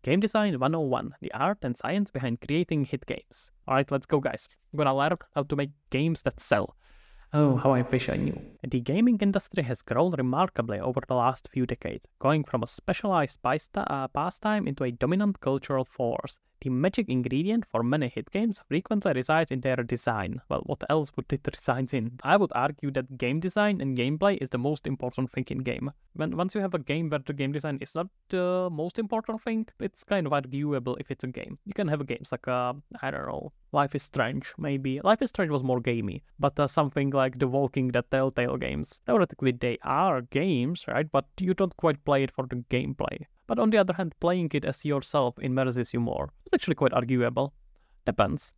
Game Design 101, the art and science behind creating hit games. Alright, let's go guys. I'm gonna learn how to make games that sell. Oh, how I wish I knew. The gaming industry has grown remarkably over the last few decades, going from a specialized pastime into a dominant cultural force. The magic ingredient for many hit games frequently resides in their design. Well, what else would it reside in? I would argue that game design and gameplay is the most important thing in game. Once you have a game where the game design is not the most important thing, it's kind of arguable if it's a game. You can have games like, I don't know, Life is Strange, maybe. Life is Strange was more gamey, but something like The Walking Dead Telltale games. Theoretically, they are games, right? But you don't quite play it for the gameplay. But on the other hand, playing it as yourself immerses you more. It's actually quite arguable. Depends.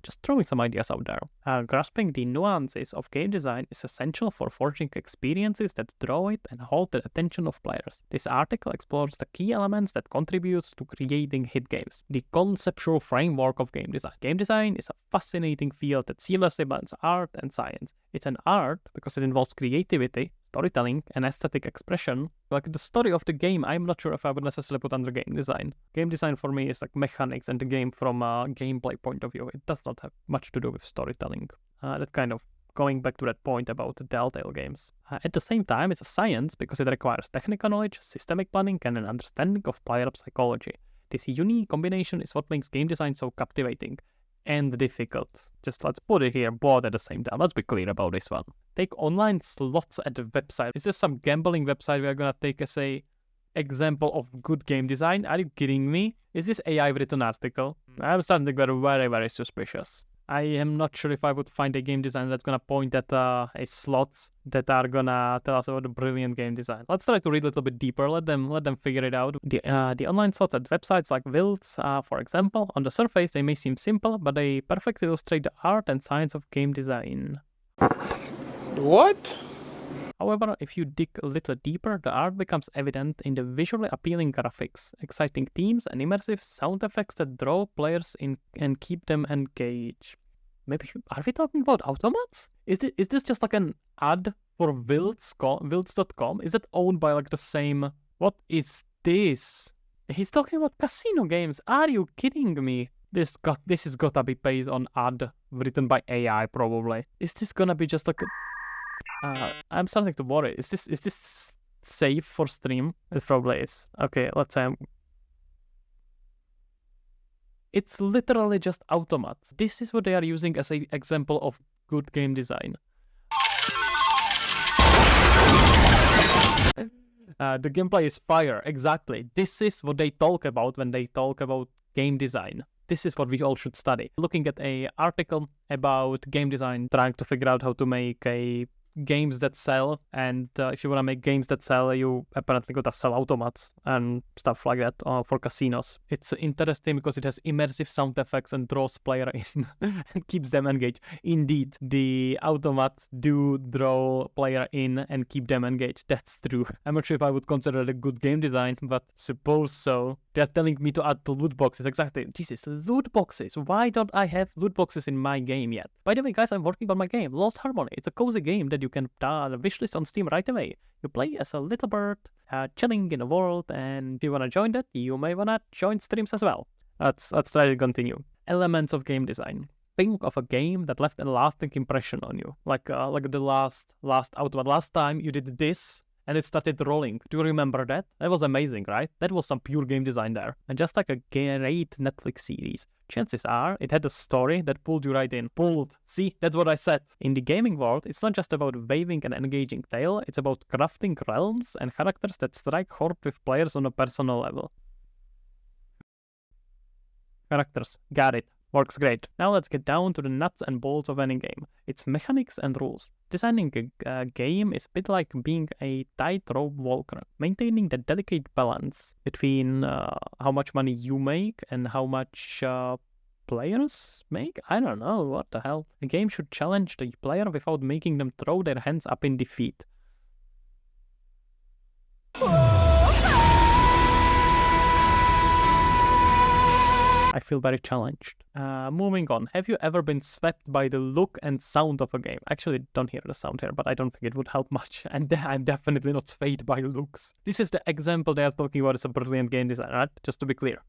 Just throwing some ideas out there. Grasping the nuances of game design is essential for forging experiences that draw it and hold the attention of players. This article explores the key elements that contribute to creating hit games. The conceptual framework of game design. Game design is a fascinating field that seamlessly blends art and science. It's an art because it involves creativity, storytelling, and aesthetic expression. Like the story of the game, I'm not sure if I would necessarily put under game design. Game design for me is like mechanics and the game from a gameplay point of view. It does not have much to do with storytelling. That kind of going back to that point about the Telltale games. At the same time, it's a science because it requires technical knowledge, systemic planning, and an understanding of player psychology. This unique combination is what makes game design so captivating and difficult. Just let's put it here, both at the same time. Let's be clear about this one. Take online slots at the website. Is this some gambling website we are gonna take as a example of good game design? Are you kidding me? Is this AI written article? I'm starting to get very, very suspicious. I am not sure if I would find a game design that's gonna point at a slots that are gonna tell us about the brilliant game design. Let's try to read a little bit deeper. Let them figure it out. The online slots at websites like Wilds, for example, on the surface they may seem simple, but they perfectly illustrate the art and science of game design. What? However, if you dig a little deeper, the art becomes evident in the visually appealing graphics, exciting themes, and immersive sound effects that draw players in and keep them engaged. Maybe, are we talking about Automats? Is this just like an ad for Wilds.com? Is it owned by like the same... What is this? He's talking about casino games. Are you kidding me? This is gotta be based on ad written by AI probably. Is this gonna be just like a... I'm starting to worry. Is this safe for stream? It probably is. Okay, let's say it's literally just automats. This is what they are using as an example of good game design. The gameplay is fire, exactly. This is what they talk about when they talk about game design. This is what we all should study. Looking at an article about game design, trying to figure out how to make games that sell, and if you want to make games that sell, you apparently gotta sell automats and stuff like that for casinos. It's interesting because it has immersive sound effects and draws player in and keeps them engaged. Indeed, the automats do draw player in and keep them engaged. That's true. I'm not sure if I would consider it a good game design, but suppose so. They're telling me to add the loot boxes. Exactly. Jesus, loot boxes. Why don't I have loot boxes in my game yet? By the way, guys, I'm working on my game, Lost Harmony. It's a cozy game that you can wishlist on Steam right away. You play as a little bird, chilling in the world, and if you want to join that, you may want to join streams as well. Let's try to continue. Elements of game design. Think of a game that left a lasting impression on you. Like the last Automat. Last time you did this, and it started rolling. Do you remember that? That was amazing, right? That was some pure game design there. And just like a great Netflix series, chances are it had a story that pulled you right in. Pulled. See, that's what I said. In the gaming world, it's not just about waving an engaging tale, it's about crafting realms and characters that strike hard with players on a personal level. Characters. Got it. Works great. Now let's get down to the nuts and bolts of any game. Its mechanics and rules. Designing a game is a bit like being a tightrope walker, maintaining the delicate balance between how much money you make and how much players make? I don't know, what the hell. A game should challenge the player without making them throw their hands up in defeat. I feel very challenged. Moving on, have you ever been swept by the look and sound of a game? Actually, don't hear the sound here, but I don't think it would help much. And I'm definitely not swayed by looks. This is the example they are talking about as a brilliant game design, right? Just to be clear.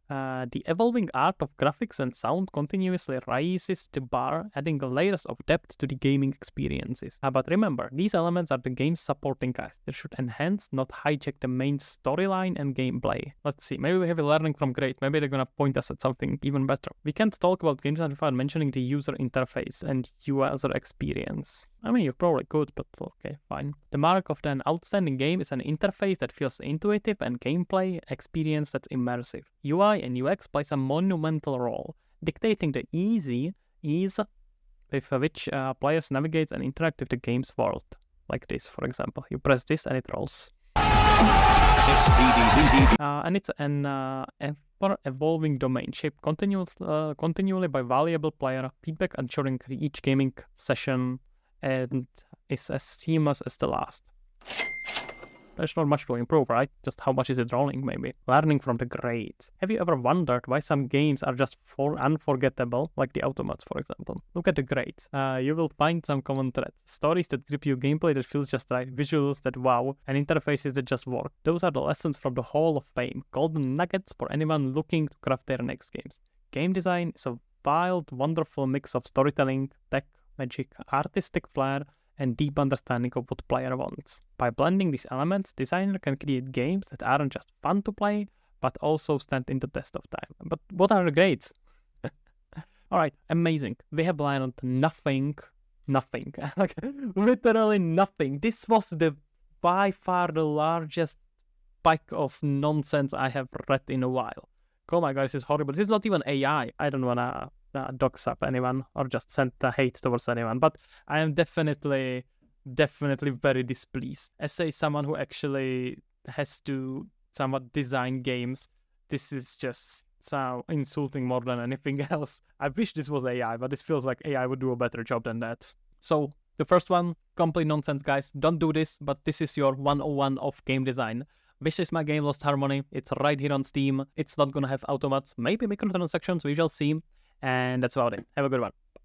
The evolving art of graphics and sound continuously raises the bar, adding layers of depth to the gaming experiences. But remember, these elements are the game's supporting cast. They should enhance, not hijack the main storyline and gameplay. Let's see, maybe we have a learning from great. Maybe they're gonna point us at something even better. We can't talk about game design without mentioning the user interface and user experience. I mean, you probably could, but okay, fine. The mark of an outstanding game is an interface that feels intuitive and gameplay experience that's immersive. UI and UX plays a monumental role, dictating the ease with which players navigate and interact with the game's world. Like this, for example. You press this and it rolls. And it's an ever-evolving domain shaped continually by valuable player feedback, ensuring each gaming session and is as seamless as the last. There's not much to improve, right? Just how much is it rolling, maybe. Learning from the greats. Have you ever wondered why some games are just unforgettable, like the Automats, for example? Look at the greats. You will find some common threads. Stories that grip you, gameplay that feels just right, visuals that wow, and interfaces that just work. Those are the lessons from the Hall of Fame. Golden nuggets for anyone looking to craft their next games. Game design is a wild, wonderful mix of storytelling, tech, magic, artistic flair, and deep understanding of what player wants. By blending these elements, designer can create games that aren't just fun to play, but also stand in the test of time. But what are the grades? Alright, amazing. We have learned nothing. Like, literally nothing. This was by far the largest pack of nonsense I have read in a while. Oh my god, this is horrible. This is not even AI. I don't wanna dox up anyone or just send hate towards anyone, but I am definitely very displeased. As someone who actually has to somewhat design games, this is just so insulting more than anything else. I wish this was AI, but this feels like AI would do a better job than that. So the first one, complete nonsense, guys. Don't do this, but this is your 101 of game design. Wishlist my game Lost Harmony. It's right here on Steam. It's not gonna have automats, maybe microtransactions, we shall see. And that's about it. Have a good one.